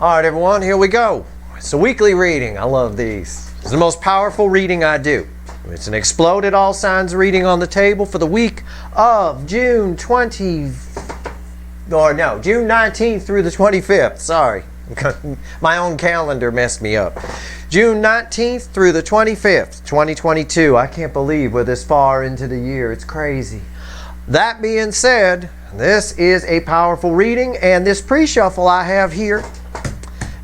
All right, everyone, here we go. It's a weekly reading. I love these. It's the most powerful reading I do. It's an exploded all signs reading on the table for the week of June 19th through the 25th. Sorry. My own calendar messed me up. June 19th through the 25th, 2022. I can't believe we're this far into the year. It's crazy. That being said, this is a powerful reading, and this pre-shuffle I have here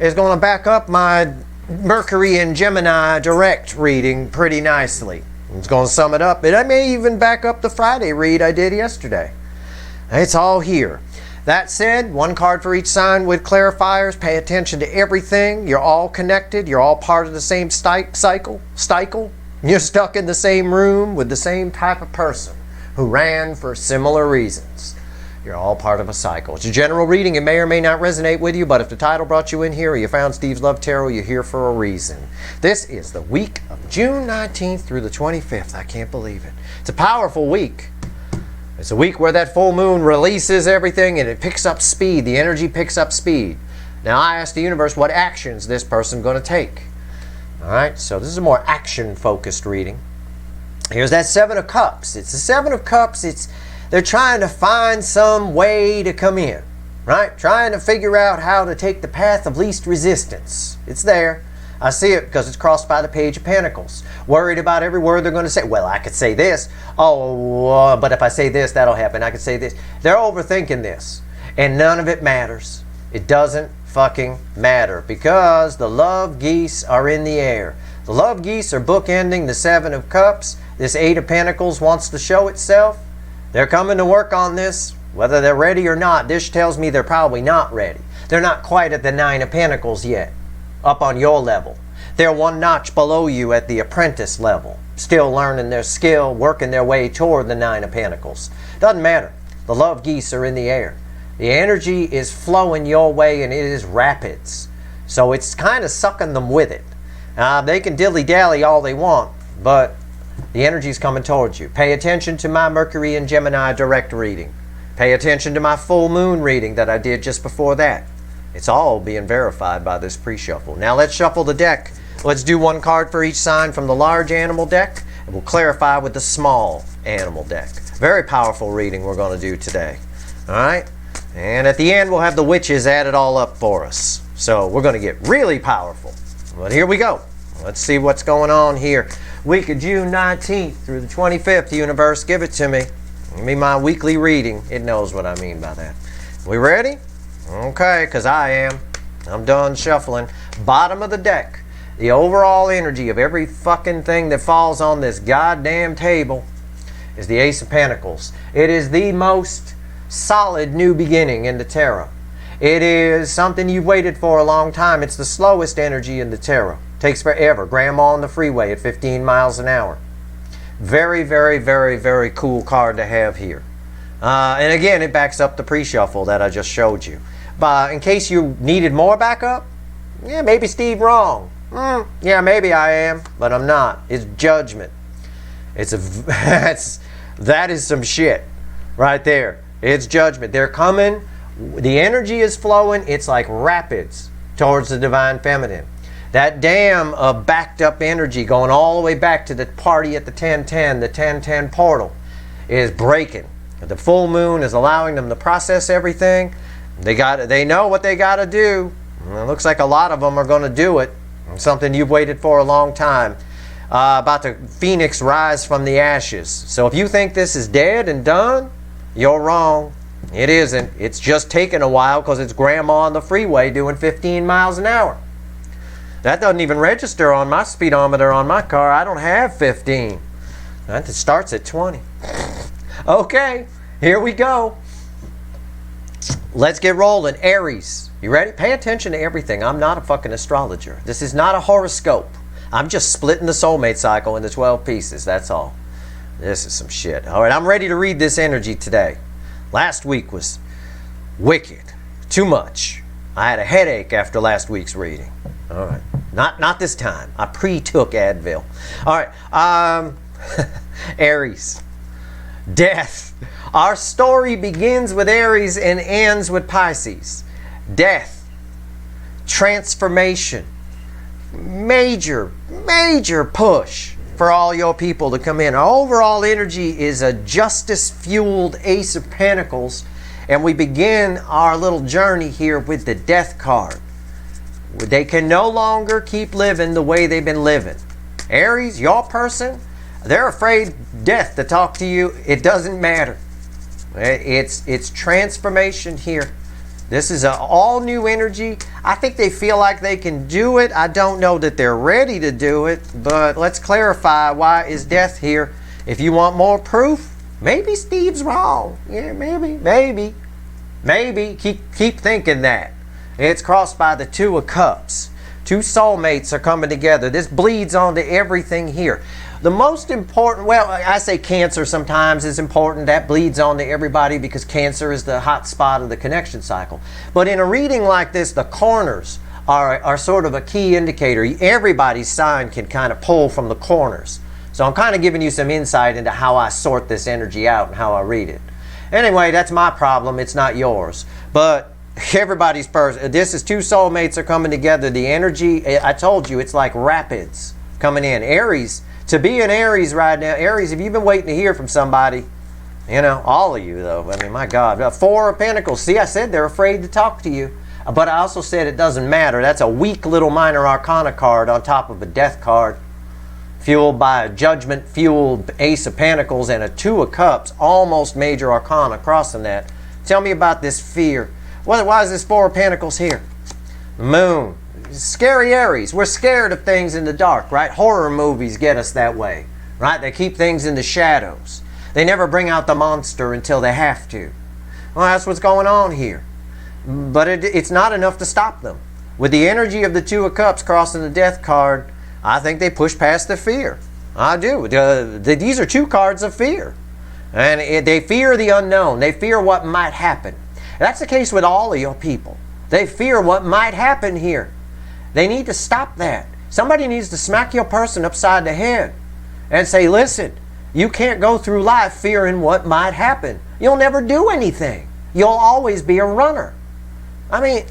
is going to back up my Mercury and Gemini direct reading pretty nicely. It's going to sum it up. But I may even back up the Friday read I did yesterday. It's all here. That said, one card for each sign with clarifiers. Pay attention to everything. You're all connected. You're all part of the same cycle. You're stuck in the same room with the same type of person who ran for similar reasons. You're all part of a cycle. It's a general reading. It may or may not resonate with you, but if the title brought you in here or you found Steve's Love Tarot, you're here for a reason. This is the week of June 19th through the 25th. I can't believe it. It's a powerful week. It's a week where that full moon releases everything and it picks up speed. The energy picks up speed. Now I asked the universe what actions this person's going to take. All right, so this is a more action-focused reading. Here's that Seven of Cups. It's the Seven of Cups. They're trying to find some way to come in, right? Trying to figure out how to take the path of least resistance. It's there. I see it because it's crossed by the Page of Pentacles. Worried about every word they're going to say. Well, I could say this. Oh, but if I say this, that'll happen. I could say this. They're overthinking this. And none of it matters. It doesn't fucking matter because the love geese are in the air. The love geese are bookending the Seven of Cups. This Eight of Pentacles wants to show itself. They're coming to work on this, whether they're ready or not. This tells me they're probably not ready. They're not quite at the Nine of Pentacles yet, up on your level. They're one notch below you at the apprentice level, still learning their skill, working their way toward the Nine of Pentacles. Doesn't matter. The love geese are in the air. The energy is flowing your way and it is rapids. So it's kind of sucking them with it. They can dilly-dally all they want, but the energy is coming towards you. Pay attention to my Mercury and Gemini direct reading. Pay attention to my full moon reading that I did just before that. It's all being verified by this pre-shuffle. Now let's shuffle the deck. Let's do one card for each sign from the large animal deck, and we'll clarify with the small animal deck. Very powerful reading we're going to do today. All right? And at the end, we'll have the witches add it all up for us. So we're going to get really powerful. But here we go. Let's see what's going on here. Week of June 19th through the 25th, universe, give it to me. Give me my weekly reading. It knows what I mean by that. We ready? Okay, because I am. I'm done shuffling. Bottom of the deck. The overall energy of every fucking thing that falls on this goddamn table is the Ace of Pentacles. It is the most solid new beginning in the tarot. It is something you've waited for a long time. It's the slowest energy in the tarot. Takes forever. Grandma on the freeway at 15 miles an hour. Very, very, very, very cool card to have here. And again, it backs up the pre-shuffle that I just showed you. But in case you needed more backup, yeah, maybe Steve wrong. Yeah, maybe I am, but I'm not. It's judgment. That is some shit right there. It's judgment. They're coming. The energy is flowing. It's like rapids towards the divine feminine. That dam of backed up energy going all the way back to the party at the 1010, the 1010 portal, is breaking. The full moon is allowing them to process everything. They know what they got to do. And it looks like a lot of them are going to do it. Something you've waited for a long time. About the phoenix rise from the ashes. So if you think this is dead and done, you're wrong. It isn't. It's just taking a while because it's grandma on the freeway doing 15 miles an hour. That doesn't even register on my speedometer on my car. I don't have 15. It starts at 20. Okay, here we go. Let's get rolling. Aries, you ready? Pay attention to everything. I'm not a fucking astrologer. This is not a horoscope. I'm just splitting the soulmate cycle into 12 pieces. That's all. This is some shit. All right, I'm ready to read this energy today. Last week was wicked. Too much. I had a headache after last week's reading. All right. Not this time. I pre-took Advil. All right. Aries. Death. Our story begins with Aries and ends with Pisces. Death. transformation. Major push for all your people to come in. Our overall energy is a justice-fueled Ace of Pentacles, and we begin our little journey here with the Death card. They can no longer keep living the way they've been living. Aries, your person, they're afraid death to talk to you. It doesn't matter. It's transformation here. This is an all-new energy. I think they feel like they can do it. I don't know that they're ready to do it, but let's clarify, why is death here? If you want more proof, maybe Steve's wrong. Yeah, maybe. Keep thinking that. It's crossed by the Two of Cups. Two soulmates are coming together. This bleeds onto everything here. The most important, well, I say Cancer sometimes is important. That bleeds on to everybody because Cancer is the hot spot of the connection cycle. But in a reading like this, the corners are sort of a key indicator. Everybody's sign can kind of pull from the corners. So I'm kind of giving you some insight into how I sort this energy out and how I read it. Anyway, that's my problem. It's not yours. But everybody's person. This is two soulmates are coming together. The energy, I told you, it's like rapids coming in. Aries. To be an Aries right now, Aries, if you've been waiting to hear from somebody, you know, all of you though, I mean, my God. Four of Pentacles. See, I said they're afraid to talk to you. But I also said it doesn't matter. That's a weak little minor arcana card on top of a death card. Fueled by a judgment-fueled Ace of Pentacles and a Two of Cups. Almost major arcana crossing that. Tell me about this fear. Why is this Four of Pentacles here? Moon. Scary Aries. We're scared of things in the dark, right? Horror movies get us that way, right? They keep things in the shadows. They never bring out the monster until they have to. Well, that's what's going on here. But it's not enough to stop them. With the energy of the Two of Cups crossing the Death card, I think they push past the fear. I do. These are two cards of fear. And they fear the unknown. They fear what might happen. That's the case with all of your people. They fear what might happen here. They need to stop that. Somebody needs to smack your person upside the head and say, listen, you can't go through life fearing what might happen. You'll never do anything. You'll always be a runner. I mean,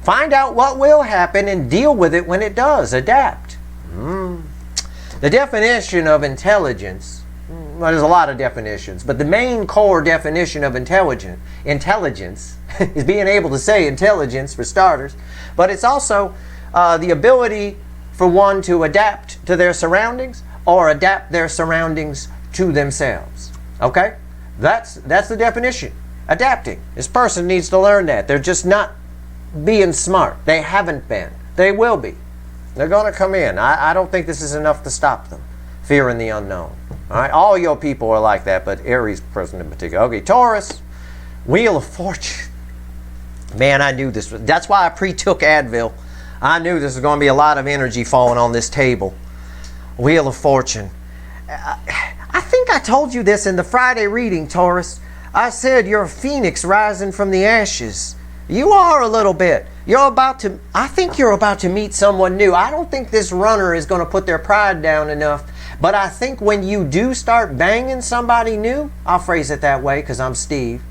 find out what will happen and deal with it when it does. Adapt. The definition of intelligence, well, there's a lot of definitions, but the main core definition of intelligence is being able to say intelligence for starters, but it's also the ability for one to adapt to their surroundings or adapt their surroundings to themselves. Okay? That's the definition. Adapting. This person needs to learn that. They're just not being smart. They haven't been. They will be. They're going to come in. I don't think this is enough to stop them. Fearing the unknown. All right? All your people are like that, but Aries person in particular. Okay, Taurus. Wheel of Fortune. Man, I knew this. That's why I pre-took Advil. I knew this was going to be a lot of energy falling on this table. Wheel of Fortune. I think I told you this in the Friday reading, Taurus. I said you're a phoenix rising from the ashes. You are a little bit. I think you're about to meet someone new. I don't think this runner is going to put their pride down enough. But I think when you do start banging somebody new, I'll phrase it that way because I'm Steve.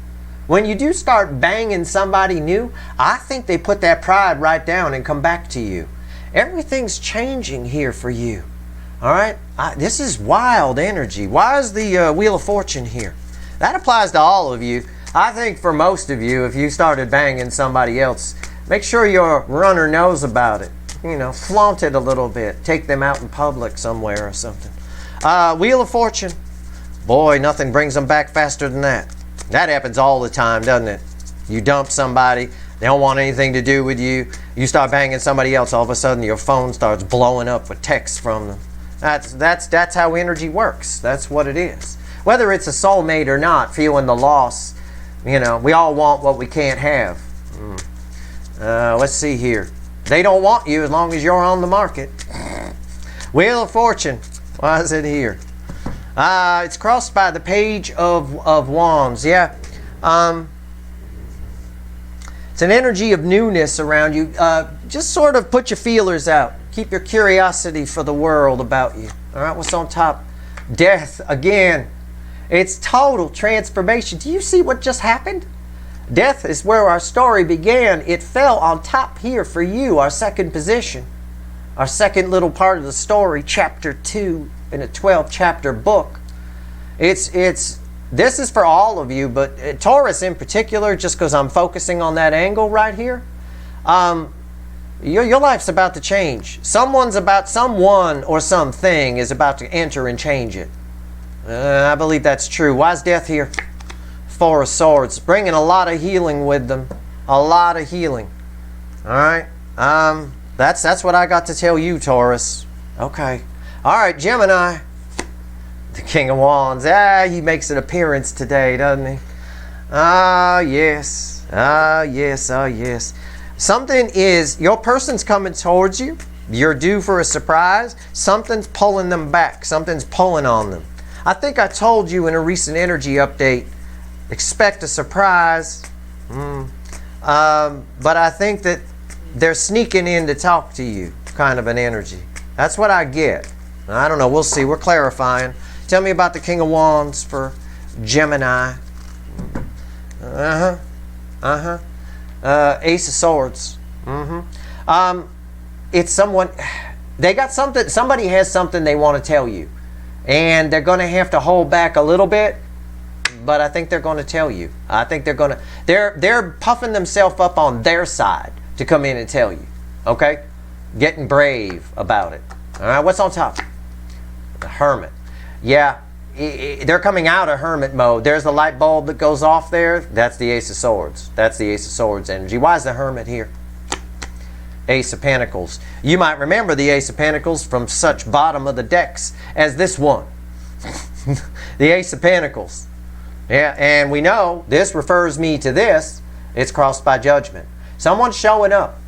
When you do start banging somebody new, I think they put that pride right down and come back to you. Everything's changing here for you. All right? This is wild energy. Why is the Wheel of Fortune here? That applies to all of you. I think for most of you, if you started banging somebody else, make sure your runner knows about it. You know, flaunt it a little bit. Take them out in public somewhere or something. Wheel of Fortune. Boy, nothing brings them back faster than that. That happens all the time, doesn't it? You dump somebody, they don't want anything to do with you. You start banging somebody else, all of a sudden your phone starts blowing up with texts from them. That's how energy works. That's what it is. Whether it's a soulmate or not, feeling the loss, you know, we all want what we can't have. Let's see here. They don't want you as long as you're on the market. Wheel of Fortune. Why is it here? It's crossed by the Page of Wands. Yeah. It's an energy of newness around you. Just sort of put your feelers out. Keep your curiosity for the world about you. All right, what's on top? Death again. It's total transformation. Do you see what just happened? Death is where our story began. It fell on top here for you, our second position. Our second little part of the story, chapter 2 in a 12-chapter book. This is for all of you, but Taurus in particular, just because I'm focusing on that angle right here, your life's about to change. Someone or something is about to enter and change it. I believe that's true. Why is death here? Four of Swords, bringing a lot of healing with them. A lot of healing. All right. That's what I got to tell you, Taurus. Okay. All right, Gemini. The King of Wands. He makes an appearance today, doesn't he? Yes. Yes. Your person's coming towards you. You're due for a surprise. Something's pulling them back. Something's pulling on them. I think I told you in a recent energy update, expect a surprise. But I think that they're sneaking in to talk to you, kind of an energy. That's what I get. I don't know. We'll see. We're clarifying. Tell me about the King of Wands for Gemini. Ace of Swords. It's someone, they got something, somebody has something they want to tell you. And they're going to have to hold back a little bit, but I think they're going to tell you. I think they're puffing themselves up on their side to come in and tell you. Okay? Getting brave about it. All right, what's on top? The Hermit. Yeah, they're coming out of hermit mode. There's the light bulb that goes off there. That's the Ace of Swords. That's the Ace of Swords energy. Why is the Hermit here? Ace of Pentacles. You might remember the Ace of Pentacles from such bottom of the decks as this one. The Ace of Pentacles. Yeah, and we know this refers me to this. It's crossed by judgment. Someone's showing up.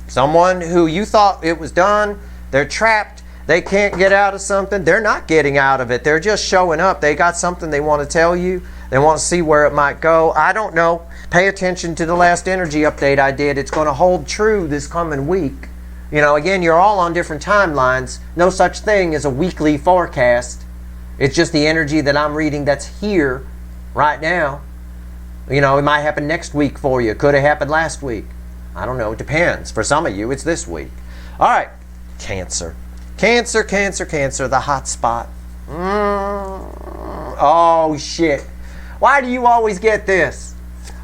Someone who you thought it was done. They're trapped. They can't get out of something. They're not getting out of it. They're just showing up. They got something they want to tell you. They want to see where it might go. I don't know. Pay attention to the last energy update I did. It's going to hold true this coming week. You know, again, you're all on different timelines. No such thing as a weekly forecast. It's just the energy that I'm reading that's here right now. You know, it might happen next week for you. Could have happened last week. I don't know. It depends. For some of you, it's this week. All right. Cancer. Cancer, the hot spot. Oh, shit. Why do you always get this?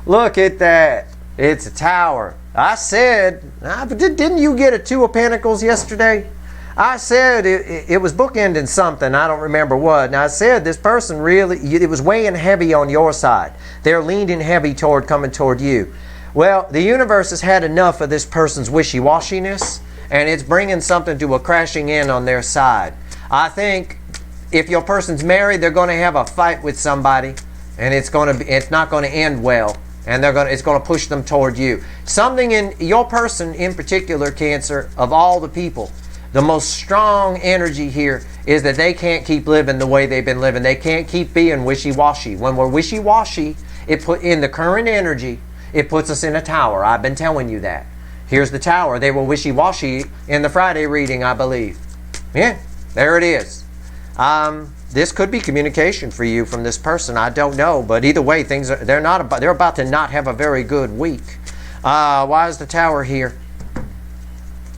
Look at that. It's a tower. I said, didn't you get a Two of Pentacles yesterday? I said it was bookending something. I don't remember what. And I said this person really, it was weighing heavy on your side. They're leaning heavy coming toward you. Well, the universe has had enough of this person's wishy-washiness, and it's bringing something to a crashing in on their side. I think if your person's married, they're going to have a fight with somebody, and it's not going to end well, and it's going to push them toward you. Something in your person in particular, Cancer, of all the people, the most strong energy here is that they can't keep living the way they've been living. They can't keep being wishy-washy. When we're wishy-washy, in the current energy, it puts us in a tower. I've been telling you that. Here's the tower. They were wishy-washy in the Friday reading, I believe. Yeah, there it is. This could be communication for you from this person. I don't know, but either way, they're about to not have a very good week. Why is the tower here?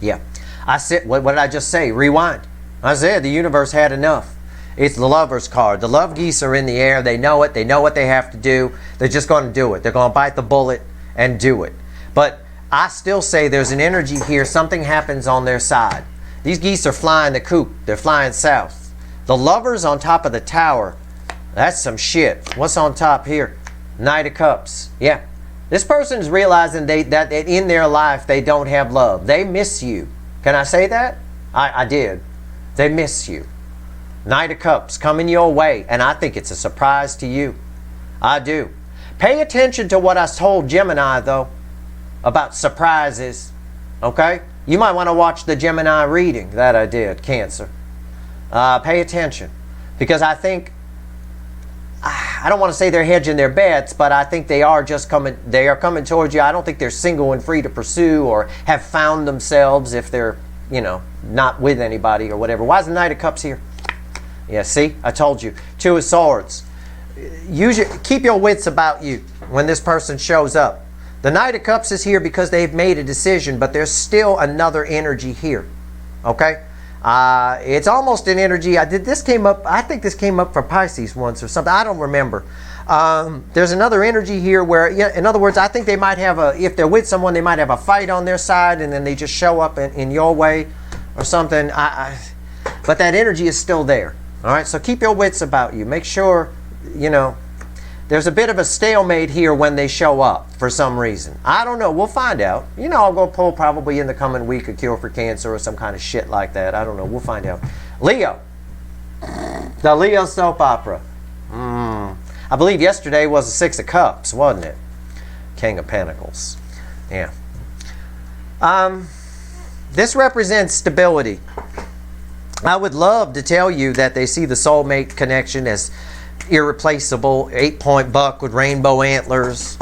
Yeah, I said. What did I just say? Rewind. I said the universe had enough. It's the Lover's card. The love geese are in the air. They know it. They know what they have to do. They're just going to do it. They're going to bite the bullet and do it. But I still say there's an energy here. Something happens on their side. These geese are flying the coop. They're flying south. The Lovers on top of the tower. That's some shit. What's on top here? Knight of Cups. Yeah. This person is realizing that in their life they don't have love. They miss you. Can I say that? I did. They miss you. Knight of Cups coming your way. And I think it's a surprise to you. I do. Pay attention to what I told Gemini, though, about surprises. Okay? You might want to watch the Gemini reading that I did, Cancer. Pay attention. Because I think, I don't want to say they're hedging their bets, but I think they are coming towards you. I don't think they're single and free to pursue or have found themselves if they're, not with anybody or whatever. Why is the Knight of Cups here? Yeah, see? I told you. Two of Swords. keep your wits about you when this person shows up. The Knight of Cups is here because they've made a decision, but there's still another energy here. Okay? It's almost an energy. I think this came up for Pisces once or something. I don't remember. There's another energy here where, in other words, I think they might have if they're with someone, they might have a fight on their side and then they just show up in your way or something. But that energy is still there. All right? So keep your wits about you. Make sure, there's a bit of a stalemate here when they show up for some reason. I don't know. We'll find out. I'll go pull probably in the coming week a cure for cancer or some kind of shit like that. I don't know. We'll find out. Leo. The Leo soap opera. I believe yesterday was the Six of Cups, wasn't it? King of Pentacles. Yeah. This represents stability. I would love to tell you that they see the soulmate connection as irreplaceable, 8-point buck with rainbow antlers.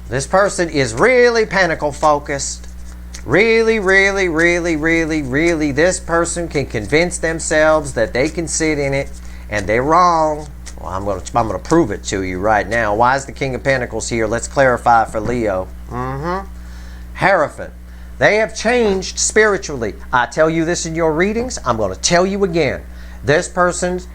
This person is really pentacle focused. Really, this person can convince themselves that they can sit in it, and they're wrong. Well, I'm going to prove it to you right now. Why is the King of Pentacles here? Let's clarify for Leo. Hierophant. They have changed spiritually. I tell you this in your readings. I'm going to tell you again. This person's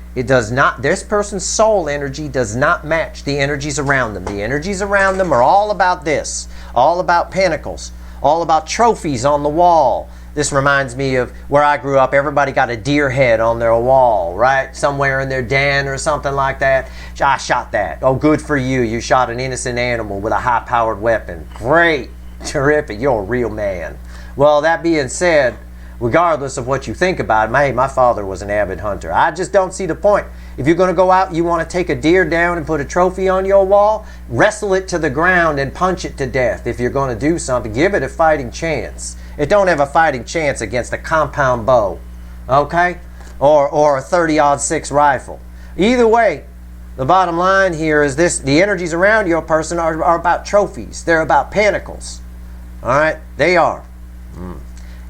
soul energy does not match the energies around them. The energies around them are all about this, all about pentacles, all about trophies on the wall. This reminds me of where I grew up. Everybody got a deer head on their wall, right? Somewhere in their den or something like that. I shot that. Oh, good for you. You shot an innocent animal with a high-powered weapon. Great. Terrific. You're a real man. Well, that being said, regardless of what you think about it, my father was an avid hunter. I just don't see the point. If you're going to go out, you want to take a deer down and put a trophy on your wall, wrestle it to the ground and punch it to death. If you're going to do something, give it a fighting chance. It don't have a fighting chance against a compound bow, okay? Or a 30-06 rifle. Either way, the bottom line here is this: the energies around your person are about trophies. They're about pentacles. All right? They are.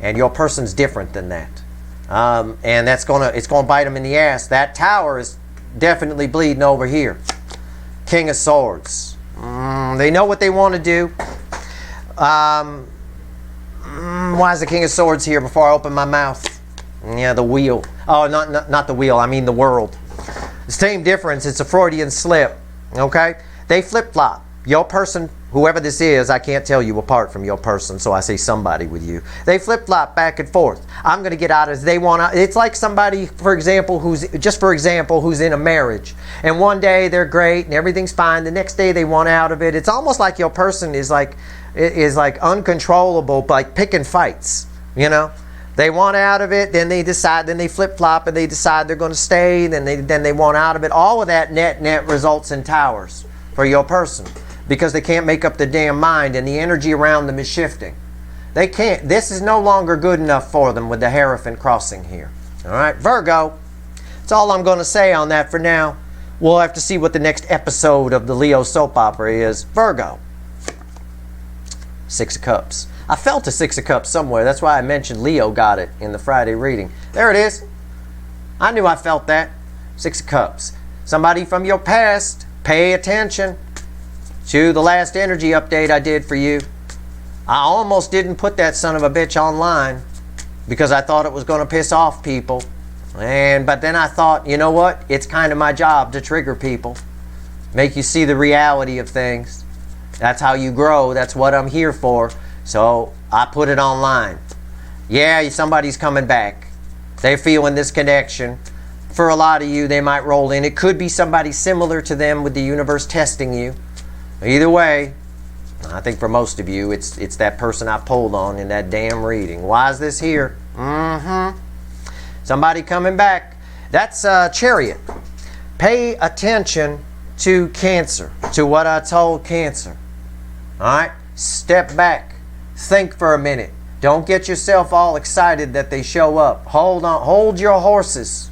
And your person's different than that. And it's gonna bite them in the ass. That Tower is definitely bleeding over here. King of Swords. They know what they want to do. Why is the King of Swords here before I open my mouth? Yeah, the wheel. Oh, not the wheel. I mean the world. Same difference. It's a Freudian slip. Okay? They flip-flop. Your person, whoever this is, I can't tell you apart from your person, so I say somebody with you. They flip-flop back and forth. I'm going to get out as they want to. It's like somebody, for example, who's in a marriage. And one day they're great and everything's fine. The next day they want out of it. It's almost like your person is like uncontrollable, like picking fights, They want out of it, then they decide, then they flip-flop and they decide they're going to stay, then they want out of it. All of that net results in towers for your person, because they can't make up the damn mind and the energy around them is shifting. They can't. This is no longer good enough for them with the Hierophant crossing here. All right, Virgo. That's all I'm going to say on that for now. We'll have to see what the next episode of the Leo soap opera is. Virgo. Six of Cups. I felt a Six of Cups somewhere. That's why I mentioned Leo got it in the Friday reading. There it is. I knew I felt that. Six of Cups. Somebody from your past. Pay attention to the last energy update I did for you. I almost didn't put that son of a bitch online because I thought it was going to piss off people. But then I thought, you know what? It's kind of my job to trigger people. Make you see the reality of things. That's how you grow. That's what I'm here for. So I put it online. Yeah, somebody's coming back. They're feeling this connection. For a lot of you, they might roll in. It could be somebody similar to them with the universe testing you. Either way, I think for most of you, it's that person I pulled on in that damn reading. Why is this here? Somebody coming back. That's Chariot. Pay attention to Cancer, to what I told Cancer. All right? Step back. Think for a minute. Don't get yourself all excited that they show up. Hold on. Hold your horses.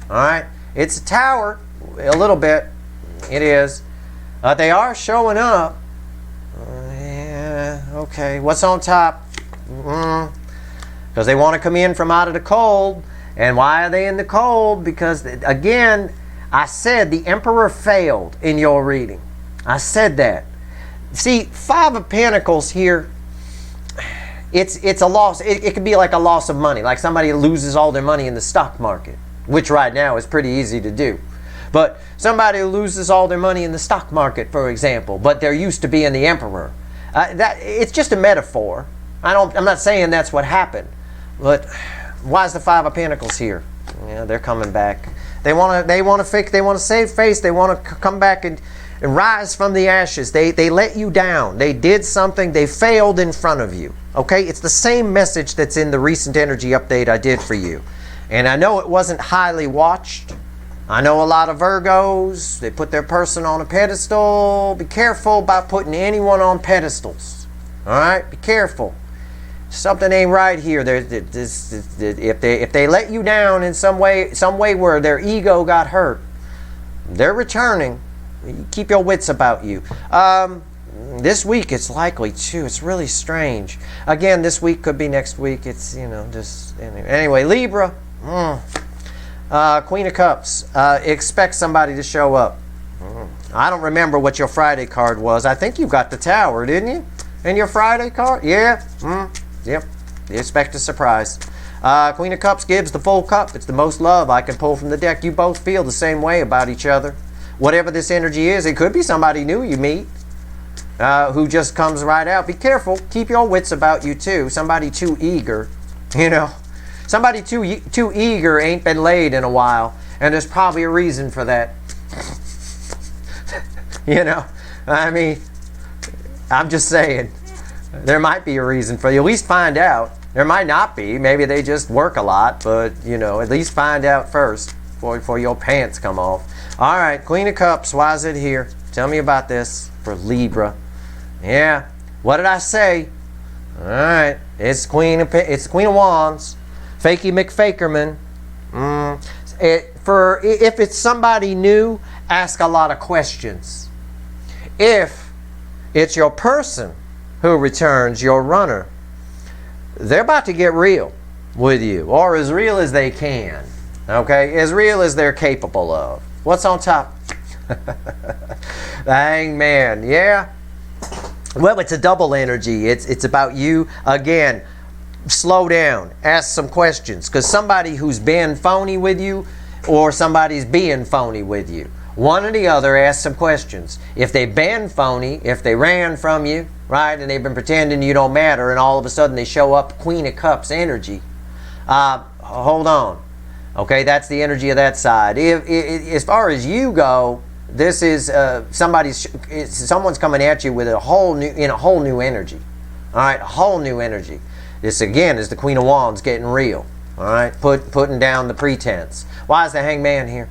All right? It's a Tower, a little bit. It is. They are showing up. Yeah, okay. What's on top? Because they want to come in from out of the cold. And why are they in the cold? Because, again, I said the Emperor failed in your reading. I said that. See, Five of Pentacles here, it's a loss. It could be like a loss of money, like somebody loses all their money in the stock market, which right now is pretty easy to do. But somebody who loses all their money in the stock market, for example, but they're used to being the Emperor. It's just a metaphor. I'm not saying that's what happened. But why is the Five of Pentacles here? Yeah, they're coming back. They want to save face. They want to come back and rise from the ashes. They let you down. They did something. They failed in front of you. Okay? It's the same message that's in the recent energy update I did for you. And I know it wasn't highly watched. I know a lot of Virgos, they put their person on a pedestal. Be careful about putting anyone on pedestals. All right? Be careful. Something ain't right here. If they let you down in some way where their ego got hurt, they're returning. Keep your wits about you. This week it's likely too. It's really strange. Again, this week could be next week. It's, just anyway. Libra, Queen of Cups. Expect somebody to show up. I don't remember what your Friday card was. I think you got the Tower, didn't you? In your Friday card? Yeah. Yep. You expect a surprise. Queen of Cups gives the full cup. It's the most love I can pull from the deck. You both feel the same way about each other. Whatever this energy is, it could be somebody new you meet who just comes right out. Be careful. Keep your wits about you too. Somebody too eager, Somebody too eager ain't been laid in a while. And there's probably a reason for that. I mean, I'm just saying. There might be a reason for you. At least find out. There might not be. Maybe they just work a lot. But, at least find out first before your pants come off. All right, Queen of Cups. Why is it here? Tell me about this for Libra. Yeah. What did I say? All right. It's Queen of Wands. Fakey McFakerman. If it's somebody new, ask a lot of questions. If it's your person who returns, your runner, they're about to get real with you, or as real as they can. Okay, as real as they're capable of. What's on top? The Hangman. Yeah. Well, it's a double energy. It's about you again. Slow down. Ask some questions, because somebody who's been phony with you, or somebody's being phony with you. One or the other, ask some questions. If they've been phony, if they ran from you, right, and they've been pretending you don't matter, and all of a sudden they show up Queen of Cups energy, hold on. Okay, that's the energy of that side. As far as you go, this is someone's coming at you with a whole new energy. All right, a whole new energy. This again is the Queen of Wands getting real. All right, putting down the pretense. Why is the Hangman here?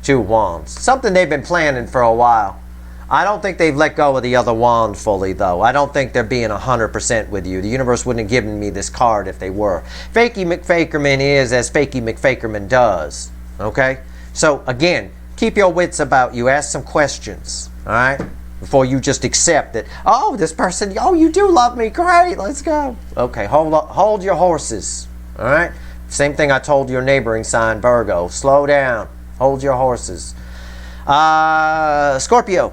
Two Wands. Something they've been planning for a while. I don't think they've let go of the other wand fully, though. I don't think they're being 100% with you. The universe wouldn't have given me this card if they were. Fakey McFakerman is as Fakey McFakerman does. Okay? So, again, keep your wits about you. Ask some questions. All right? Before you just accept that, oh, this person, oh, you do love me. Great, let's go. Okay, hold your horses. All right? Same thing I told your neighboring sign, Virgo. Slow down. Hold your horses. Scorpio.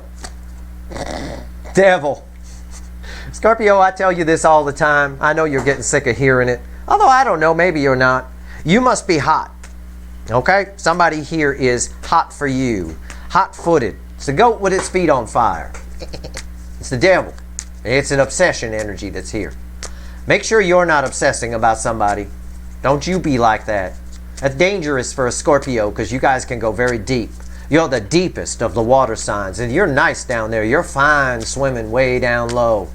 Devil. Scorpio, I tell you this all the time. I know you're getting sick of hearing it. Although I don't know, maybe you're not. You must be hot. Okay? Somebody here is hot for you. Hot-footed. It's the goat with its feet on fire. It's the devil. It's an obsession energy that's here. Make sure you're not obsessing about somebody. Don't you be like that. That's dangerous for a Scorpio, because you guys can go very deep. You're the deepest of the water signs, and you're nice down there. You're fine swimming way down low.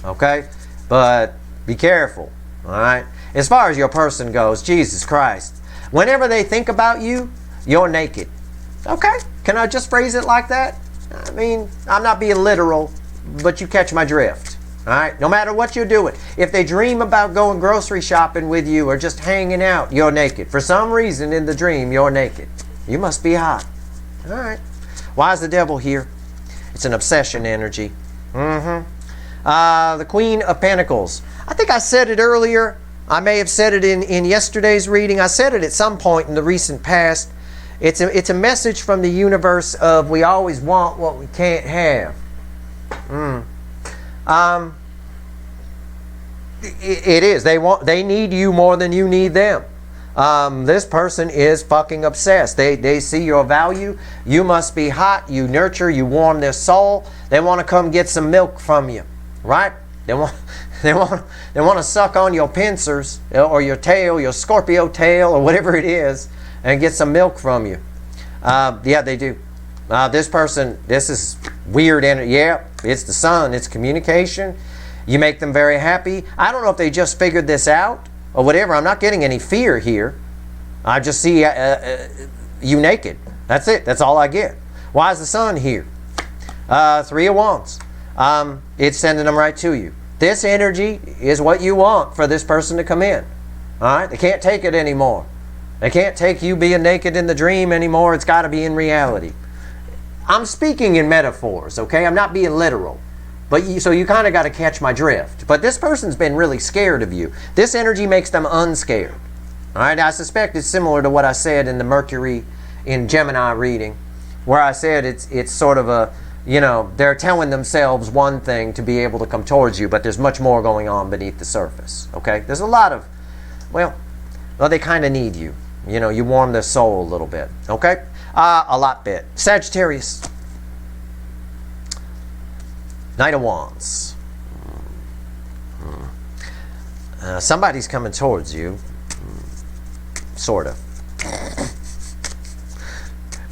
Okay? But be careful. All right? As far as your person goes, Jesus Christ, whenever they think about you, you're naked. Okay? Can I just phrase it like that? I mean, I'm not being literal, but you catch my drift. All right? No matter what you're doing. If they dream about going grocery shopping with you or just hanging out, you're naked. For some reason in the dream, you're naked. You must be hot. All right. Why is the devil here? It's an obsession energy. The Queen of Pentacles. I think I said it earlier. I may have said it in yesterday's reading. I said it at some point in the recent past. It's a message from the universe of we always want what we can't have. It is. They need you more than you need them. This person is fucking obsessed. They see your value. You must be hot. You nurture. You warm their soul. They want to come get some milk from you, right? They want to suck on your pincers or your tail, your Scorpio tail, or whatever it is, and get some milk from you. Yeah, they do. This person, this is weird energy. Yeah, it's the sun. It's communication. You make them very happy. I don't know if they just figured this out or whatever. I'm not getting any fear here. I just see you naked. That's it. That's all I get. Why is the sun here? 3 of Wands. It's sending them right to you. This energy is what you want for this person to come in. All right? They can't take it anymore. They can't take you being naked in the dream anymore. It's got to be in reality. I'm speaking in metaphors, okay? I'm not being literal. But so you kind of got to catch my drift. But this person's been really scared of you. This energy makes them unscared. All right? I suspect it's similar to what I said in the Mercury in Gemini reading, where I said it's sort of a, you know, they're telling themselves one thing to be able to come towards you, but there's much more going on beneath the surface. Okay? There's a lot of, well, they kind of need you. You know, you warm their soul a little bit. Okay? A lot bit. Sagittarius. Knight of Wands. Somebody's coming towards you. Sort of.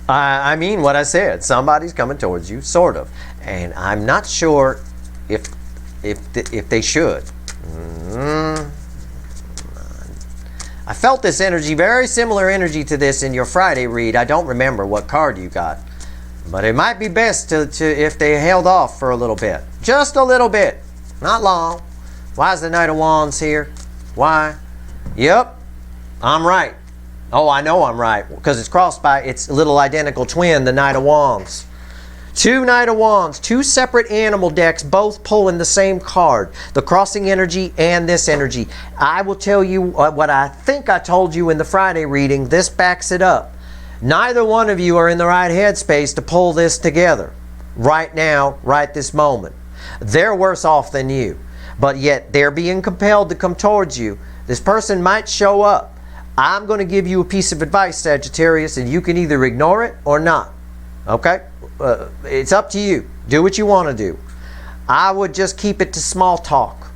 I mean what I said. Somebody's coming towards you. Sort of. And I'm not sure if they should. I felt this energy, very similar energy to this in your Friday read. I don't remember what card you got. But it might be best to if they held off for a little bit. Just a little bit. Not long. Why is the Knight of Wands here? Why? Yep. I'm right. Oh, I know I'm right. Because it's crossed by its little identical twin, the Knight of Wands. 2 Knight of Wands. 2 separate animal decks, both pulling the same card. The crossing energy and this energy. I will tell you what I think I told you in the Friday reading. This backs it up. Neither one of you are in the right headspace to pull this together right now, right this moment. They're worse off than you, but yet they're being compelled to come towards you. This person might show up. I'm going to give you a piece of advice, Sagittarius, and you can either ignore it or not. Okay? It's up to you. Do what you want to do. I would just keep it to small talk.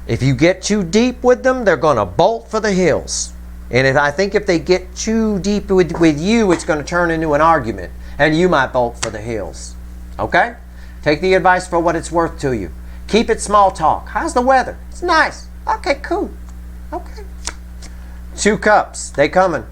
If you get too deep with them, they're going to bolt for the hills. And I think if they get too deep with you, it's going to turn into an argument. And you might bolt for the hills. Okay? Take the advice for what it's worth to you. Keep it small talk. How's the weather? It's nice. Okay, cool. Okay. 2 Cups. They coming.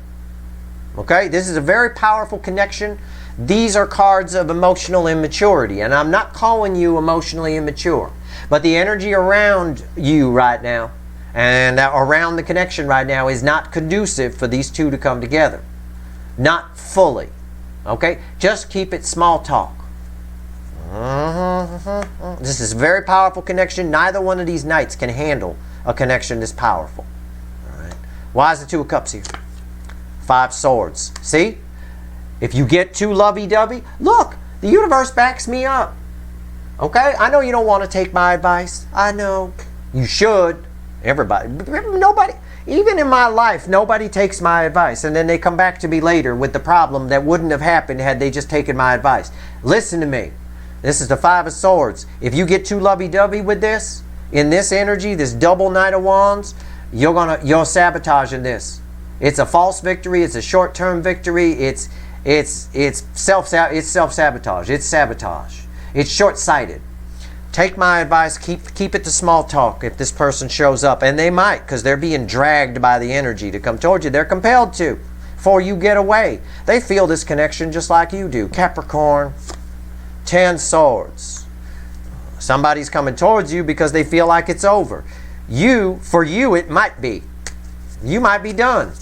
Okay? This is a very powerful connection. These are cards of emotional immaturity. And I'm not calling you emotionally immature. But the energy around you right now and around the connection right now is not conducive for these two to come together. Not fully. Okay? Just keep it small talk. This is a very powerful connection. Neither one of these knights can handle a connection this powerful. All right. Why is the 2 of Cups here? 5 Swords. See? If you get too lovey-dovey, look, the universe backs me up. Okay? I know you don't want to take my advice. I know. You should. Everybody, nobody, even in my life, nobody takes my advice. And then they come back to me later with the problem that wouldn't have happened had they just taken my advice. Listen to me. This is the 5 of Swords. If you get too lovey-dovey with this, in this energy, this double Knight of Wands, you're sabotaging this. It's a false victory. It's a short-term victory. It's self-sabotage. It's sabotage. It's short-sighted. Take my advice, keep it to small talk if this person shows up. And they might, because they're being dragged by the energy to come towards you. They're compelled to, before you get away. They feel this connection just like you do. Capricorn, 10 Swords. Somebody's coming towards you because they feel like it's over. For you, it might be. You might be done.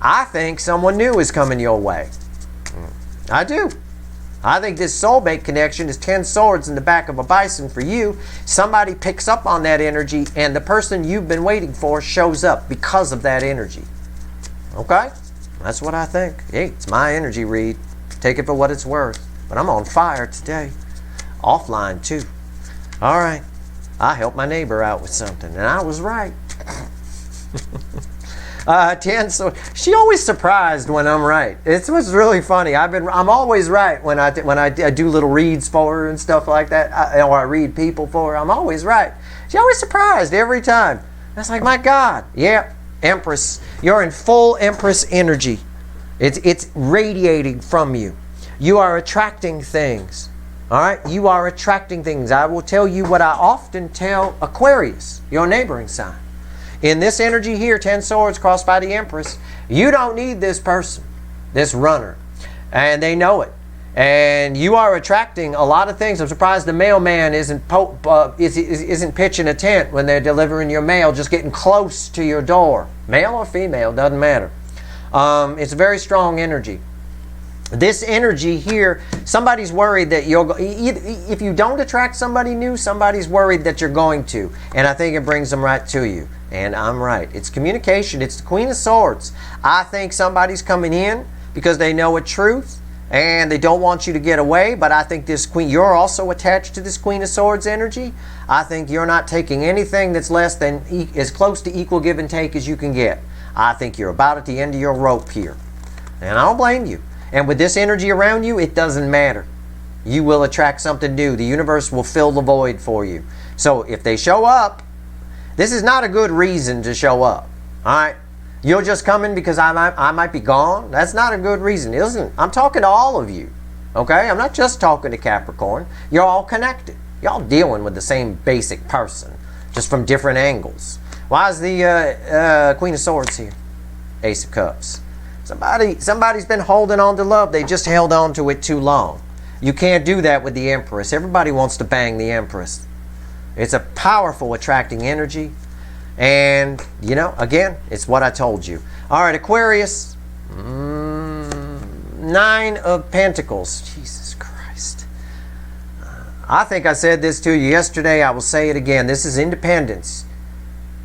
I think someone new is coming your way. I do. I think this soulmate connection is 10 swords in the back of a bison for you. Somebody picks up on that energy and the person you've been waiting for shows up because of that energy. Okay? That's what I think. Hey, it's my energy read. Take it for what it's worth. But I'm on fire today. Offline too. All right. I helped my neighbor out with something, and I was right. 10. So she always surprised when I'm right. It's what's really funny. I'm always right when I do little reads for her and stuff like that, or I read people for her. I'm always right. She always surprised every time. That's like, my God. Yeah, Empress. You're in full Empress energy. It's radiating from you. You are attracting things. All right? You are attracting things. I will tell you what I often tell Aquarius, your neighboring sign. In this energy here, 10 swords crossed by the Empress, you don't need this person, this runner. And they know it. And you are attracting a lot of things. I'm surprised the mailman isn't pitching a tent when they're delivering your mail, just getting close to your door. Male or female, doesn't matter. It's a very strong energy. This energy here, somebody's worried that if you don't attract somebody new, somebody's worried that you're going to. And I think it brings them right to you. And I'm right. It's communication. It's the Queen of Swords. I think somebody's coming in because they know a truth and they don't want you to get away. But I think this Queen, you're also attached to this Queen of Swords energy. I think you're not taking anything that's less than, as close to equal give and take as you can get. I think you're about at the end of your rope here. And I don't blame you. And with this energy around you, it doesn't matter. You will attract something new. The universe will fill the void for you. So if they show up, this is not a good reason to show up. All right? You're just coming because I might be gone. That's not a good reason. Listen, I'm talking to all of you. Okay? I'm not just talking to Capricorn. You're all connected. You're all dealing with the same basic person, just from different angles. Why is the Queen of Swords here? Ace of Cups. Somebody's been holding on to love. They just held on to it too long. You can't do that with the Empress. Everybody wants to bang the Empress. It's a powerful attracting energy. And, you know, again, it's what I told you. All right, Aquarius. 9 of Pentacles. Jesus Christ. I think I said this to you yesterday. I will say it again. This is independence.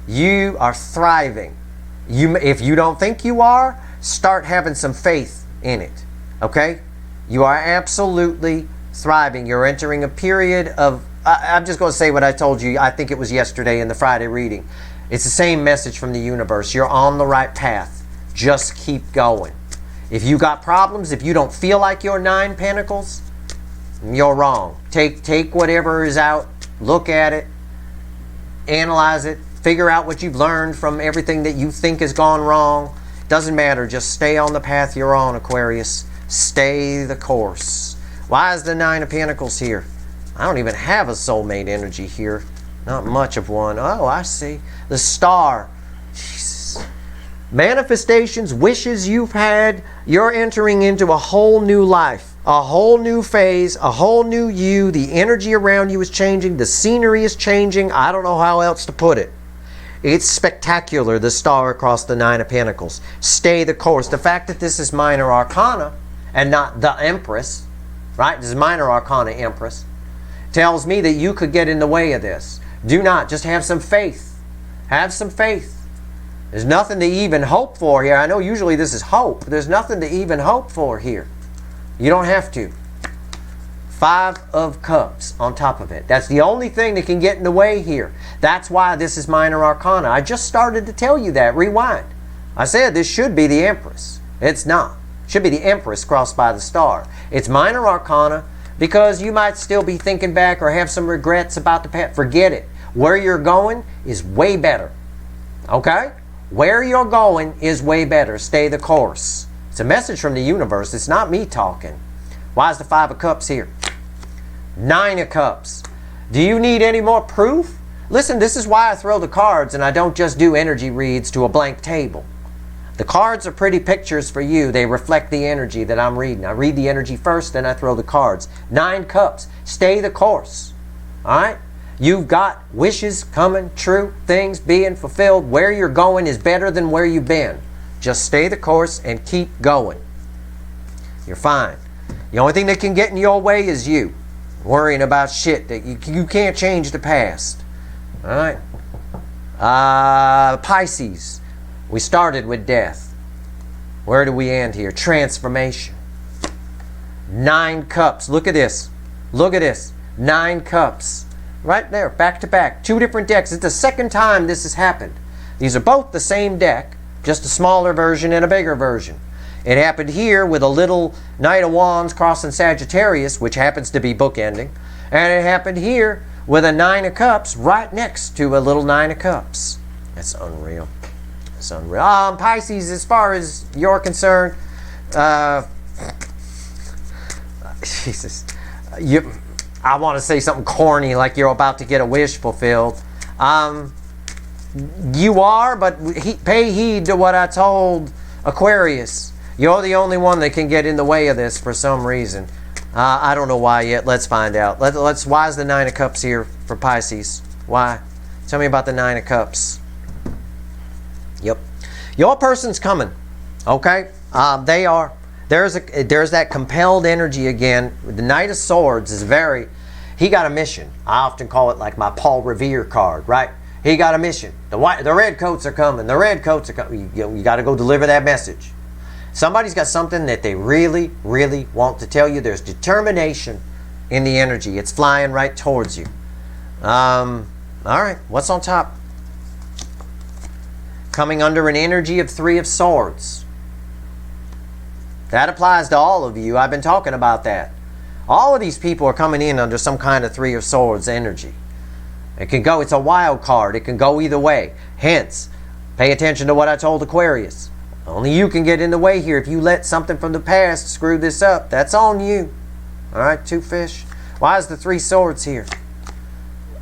You are thriving. If you don't think you are, start having some faith in it. Okay? You are absolutely thriving. You're entering a period of, I'm just going to say what I told you. I think it was yesterday in the Friday reading. It's the same message from the universe. You're on the right path. Just keep going. If you got problems, if you don't feel like you're 9 Pentacles, you're wrong. Take whatever is out, look at it, analyze it, figure out what you've learned from everything that you think has gone wrong. Doesn't matter. Just stay on the path you're on, Aquarius. Stay the course. Why is the 9 of Pentacles here? I don't even have a soulmate energy here. Not much of one. Oh, I see. The Star. Jesus. Manifestations, wishes you've had. You're entering into a whole new life. A whole new phase. A whole new you. The energy around you is changing. The scenery is changing. I don't know how else to put it. It's spectacular, the Star across the 9 of Pentacles. Stay the course. The fact that this is minor arcana and not the Empress, right? This is minor arcana Empress, tells me that you could get in the way of this. Do not. Just have some faith. Have some faith. There's nothing to even hope for here. I know usually this is hope. There's nothing to even hope for here. You don't have to. 5 of Cups on top of it. That's the only thing that can get in the way here. That's why this is minor arcana. I just started to tell you that. Rewind. I said this should be the Empress. It's not. It should be the Empress crossed by the Star. It's minor arcana because you might still be thinking back or have some regrets about the past. Forget it. Where you're going is way better. Okay? Where you're going is way better. Stay the course. It's a message from the universe. It's not me talking. Why is the 5 of Cups here? 9 of Cups. Do you need any more proof? Listen, this is why I throw the cards and I don't just do energy reads to a blank table. The cards are pretty pictures for you. They reflect the energy that I'm reading. I read the energy first, then I throw the cards. 9 Cups. Stay the course. All right? You've got wishes coming true, things being fulfilled. Where you're going is better than where you've been. Just stay the course and keep going. You're fine. The only thing that can get in your way is you. Worrying about shit that you can't change the past. All right? Pisces. We started with death. Where do we end here? Transformation. 9 cups. Look at this. Look at this. 9 cups. Right there, back to back. 2 different decks. It's the second time this has happened. These are both the same deck, just a smaller version and a bigger version. It happened here with a little Knight of Wands crossing Sagittarius, which happens to be bookending. And it happened here with a 9 of Cups right next to a little 9 of Cups. That's unreal. It's unreal. Pisces, as far as you're concerned, Jesus, I want to say something corny like you're about to get a wish fulfilled. You are, but pay heed to what I told Aquarius. You're the only one that can get in the way of this for some reason. I don't know why yet. Let's find out. Why is the 9 of Cups here for Pisces? Why? Tell me about the 9 of Cups. Yep. Your person's coming. Okay? They are. There's that compelled energy again. The Knight of Swords is he got a mission. I often call it like my Paul Revere card, right? He got a mission. The red coats are coming. The red coats are coming. You got to go deliver that message. Somebody's got something that they really, really want to tell you. There's determination in the energy. It's flying right towards you. All right, what's on top? Coming under an energy of 3 of Swords. That applies to all of you. I've been talking about that. All of these people are coming in under some kind of 3 of Swords energy. It can go, it's a wild card. It can go either way. Hence, pay attention to what I told Aquarius. Only you can get in the way here. If you let something from the past screw this up, that's on you. All right, 2 fish. Why is the 3 swords here?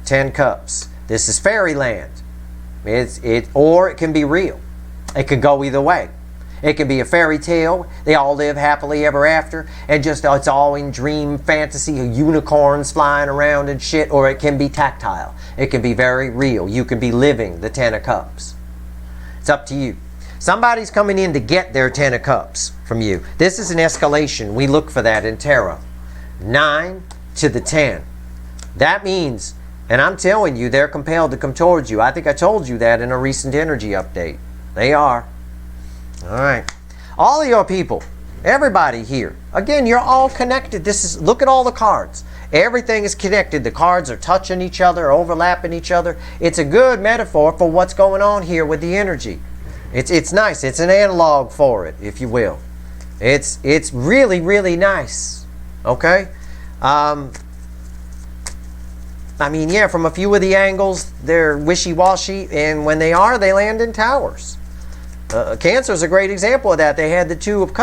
10 cups. This is fairyland. Or it can be real. It could go either way. It can be a fairy tale. They all live happily ever after. And just it's all in dream fantasy, unicorns flying around and shit. Or it can be tactile. It can be very real. You can be living the 10 of Cups. It's up to you. Somebody's coming in to get their 10 of Cups from you. This is an escalation. We look for that in tarot. 9 to the 10. That means, and I'm telling you, they're compelled to come towards you. I think I told you that in a recent energy update. They are. All right. All of your people, everybody here. Again, you're all connected. Look at all the cards. Everything is connected. The cards are touching each other, overlapping each other. It's a good metaphor for what's going on here with the energy. It's nice. It's an analog for it, if you will. It's really, really nice. Okay? I mean, yeah, from a few of the angles, they're wishy-washy, and when they land in towers. Cancer is a great example of that. They had the two of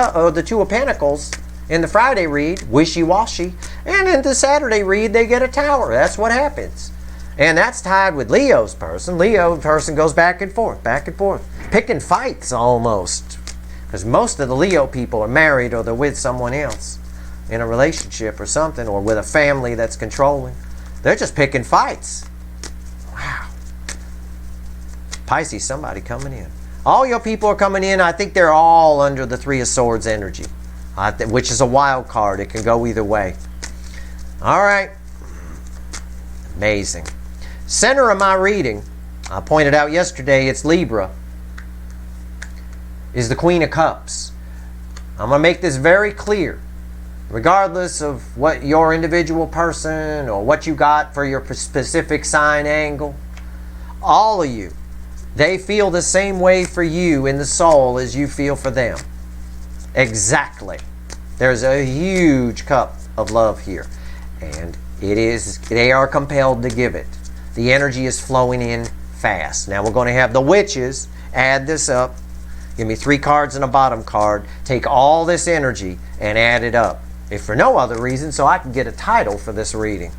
Pentacles in the Friday read, wishy-washy, and in the Saturday read, they get a tower. That's what happens. And that's tied with Leo's person. Leo's person goes back and forth, picking fights almost. Because most of the Leo people are married or they're with someone else in a relationship or something, or with a family that's controlling. They're just picking fights. Wow. Pisces, somebody coming in. All your people are coming in. I think they're all under the 3 of Swords energy, which is a wild card. It can go either way. All right. Amazing. Center of my reading, I pointed out yesterday, it's Libra, is the Queen of Cups. I'm going to make this very clear. Regardless of what your individual person or what you got for your specific sign angle, all of you, they feel the same way for you in the soul as you feel for them. Exactly. There's a huge cup of love here. And they are compelled to give it. The energy is flowing in fast. Now we're going to have the witches add this up. Give me 3 cards and a bottom card. Take all this energy and add it up. If for no other reason, so I can get a title for this reading.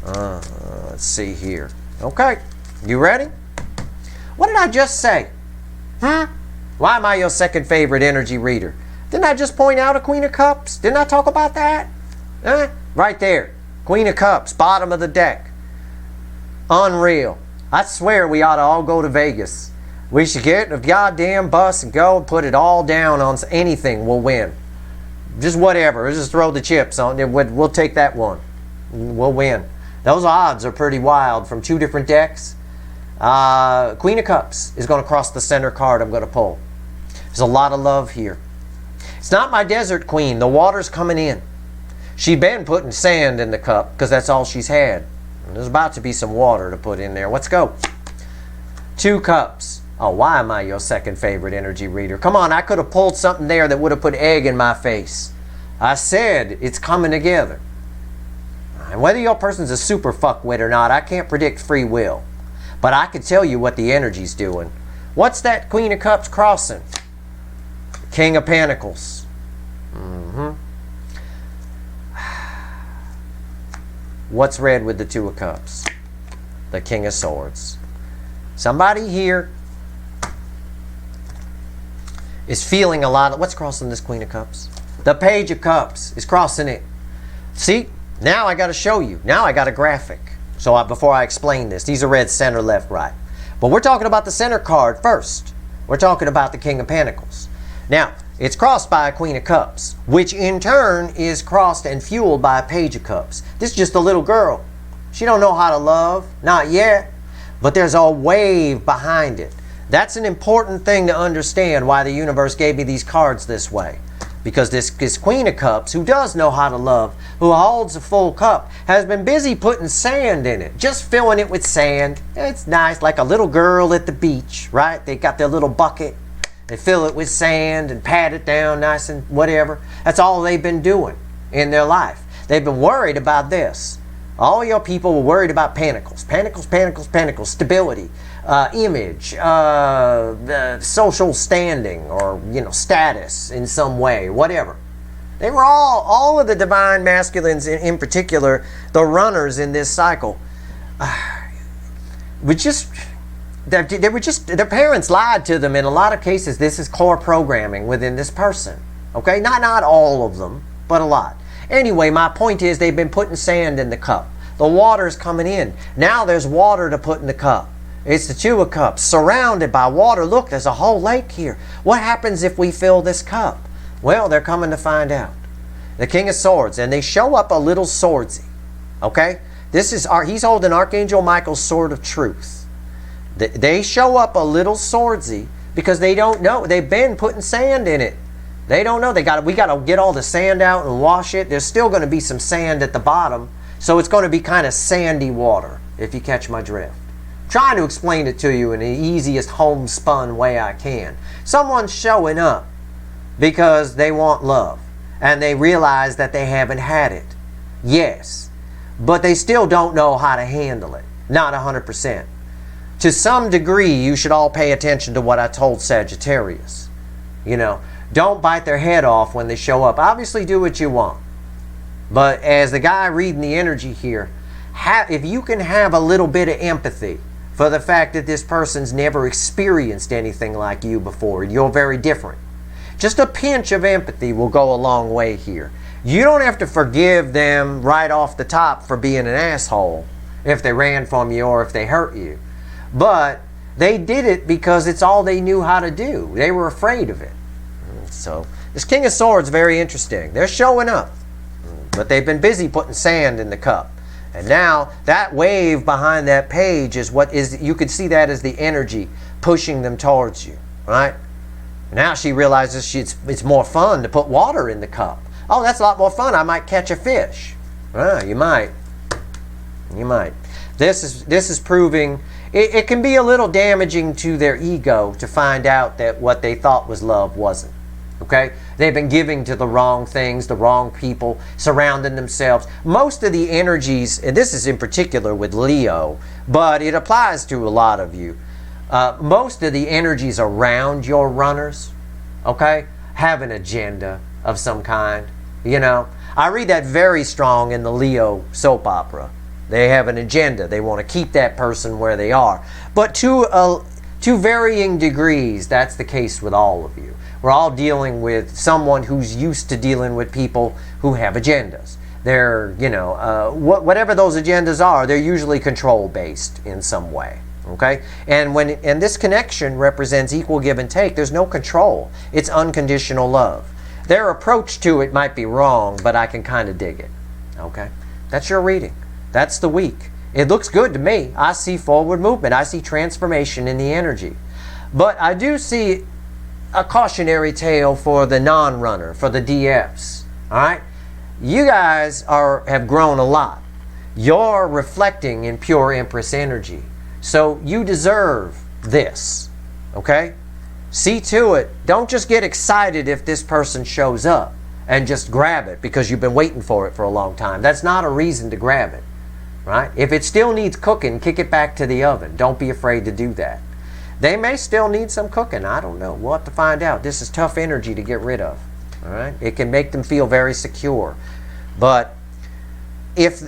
Let's see here. Okay, you ready? What did I just say? Why am I your second favorite energy reader? Didn't I just point out a Queen of Cups? Didn't I talk about that? Right there. Queen of Cups, bottom of the deck. Unreal. I swear we ought to all go to Vegas. We should get a goddamn bus and go and put it all down on anything. We'll win. Just whatever. We'll just throw the chips on it. We'll take that one. We'll win. Those odds are pretty wild from 2 different decks. Queen of Cups is going to cross the center card I'm going to pull. There's a lot of love here. It's not my desert queen. The water's coming in. She's been putting sand in the cup because that's all she's had. And there's about to be some water to put in there. Let's go. 2 cups. Oh, why am I your second favorite energy reader? Come on, I could have pulled something there that would have put egg in my face. I said it's coming together. And whether your person's a super fuckwit or not, I can't predict free will. But I can tell you what the energy's doing. What's that Queen of Cups crossing? King of Pentacles. What's red with the 2 of Cups? The King of Swords. Somebody here is feeling a lot of... What's crossing this Queen of Cups? The Page of Cups is crossing it. See? Now I got to show you. Now I got a graphic. So before I explain this, these are red center, left, right. But we're talking about the center card first. We're talking about the King of Pentacles. Now, it's crossed by a Queen of Cups, which in turn is crossed and fueled by a Page of Cups. This is just a little girl. She don't know how to love. Not yet. But there's a wave behind it. That's an important thing to understand why the universe gave me these cards this way. Because this Queen of Cups, who does know how to love, who holds a full cup, has been busy putting sand in it. Just filling it with sand. It's nice, like a little girl at the beach, right? They got their little bucket. They fill it with sand and pat it down nice and whatever. That's all they've been doing in their life. They've been worried about this. All your people were worried about pentacles. Pentacles, pentacles, pentacles. Stability, image, social standing, or, status in some way, whatever. They were all of the divine masculines, in particular, the runners in this cycle, their parents lied to them. In a lot of cases, this is core programming within this person. Okay? Not all of them, but a lot. Anyway, my point is they've been putting sand in the cup. The water's coming in. Now there's water to put in the cup. It's the 2 of Cups, surrounded by water. Look, there's a whole lake here. What happens if we fill this cup? Well, they're coming to find out. The King of Swords, and they show up a little swordsy. Okay? He's holding Archangel Michael's sword of truth. They show up a little swordsy because they don't know. They've been putting sand in it. They don't know. We got to get all the sand out and wash it. There's still going to be some sand at the bottom. So it's going to be kind of sandy water, if you catch my drift. I'm trying to explain it to you in the easiest homespun way I can. Someone's showing up because they want love. And they realize that they haven't had it. Yes. But they still don't know how to handle it. Not 100%. To some degree, you should all pay attention to what I told Sagittarius. Don't bite their head off when they show up. Obviously, do what you want. But as the guy reading the energy here, if you can have a little bit of empathy for the fact that this person's never experienced anything like you before, and you're very different, just a pinch of empathy will go a long way here. You don't have to forgive them right off the top for being an asshole if they ran from you or if they hurt you. But they did it because it's all they knew how to do. They were afraid of it. So this King of Swords is very interesting. They're showing up. But they've been busy putting sand in the cup. And now that wave behind that page is you could see that as the energy pushing them towards you, right? Now she realizes it's more fun to put water in the cup. Oh, that's a lot more fun. I might catch a fish. You might. You might. This is proving it can be a little damaging to their ego to find out that what they thought was love wasn't. Okay? They've been giving to the wrong things, the wrong people, surrounding themselves. Most of the energies, and this is in particular with Leo, but it applies to a lot of you. Most of the energies around your runners, okay, have an agenda of some kind. I read that very strong in the Leo soap opera. They have an agenda. They want to keep that person where they are. But to varying degrees, that's the case with all of you. We're all dealing with someone who's used to dealing with people who have agendas. They're, whatever those agendas are, they're usually control-based in some way. Okay? And this connection represents equal give and take, there's no control. It's unconditional love. Their approach to it might be wrong, but I can kind of dig it. Okay? That's your reading. That's the week. It looks good to me. I see forward movement. I see transformation in the energy. But I do see a cautionary tale for the non-runner, for the DFs. All right, you guys have grown a lot. You're reflecting in pure Empress energy, so you deserve this. Okay, see to it. Don't just get excited if this person shows up and just grab it because you've been waiting for it for a long time. That's not a reason to grab it, right? If it still needs cooking, kick it back to the oven. Don't be afraid to do that. They may still need some cooking. I don't know. We'll have to find out. This is tough energy to get rid of. All right? It can make them feel very secure. But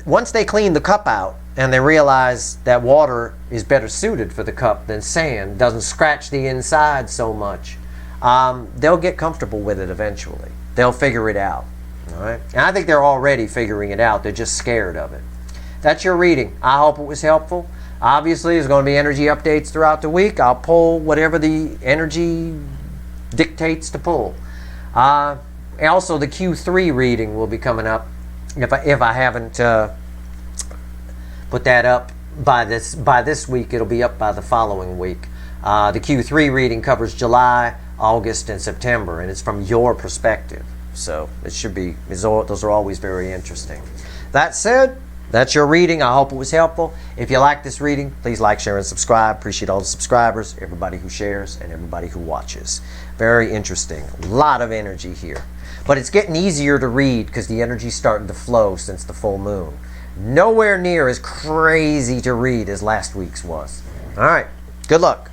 once they clean the cup out and they realize that water is better suited for the cup than sand, doesn't scratch the inside so much, they'll get comfortable with it eventually. They'll figure it out. All right? And I think they're already figuring it out. They're just scared of it. That's your reading. I hope it was helpful. Obviously, there's going to be energy updates throughout the week. I'll pull whatever the energy dictates to pull. Also, the Q3 reading will be coming up. If I haven't put that up by this week, it'll be up by the following week. The Q3 reading covers July, August, and September, and it's from your perspective. So it should be. Those are always very interesting. That said, that's your reading. I hope it was helpful. If you like this reading, please like, share, and subscribe. Appreciate all the subscribers, everybody who shares, and everybody who watches. Very interesting. A lot of energy here. But it's getting easier to read because the energy's starting to flow since the full moon. Nowhere near as crazy to read as last week's was. All right. Good luck.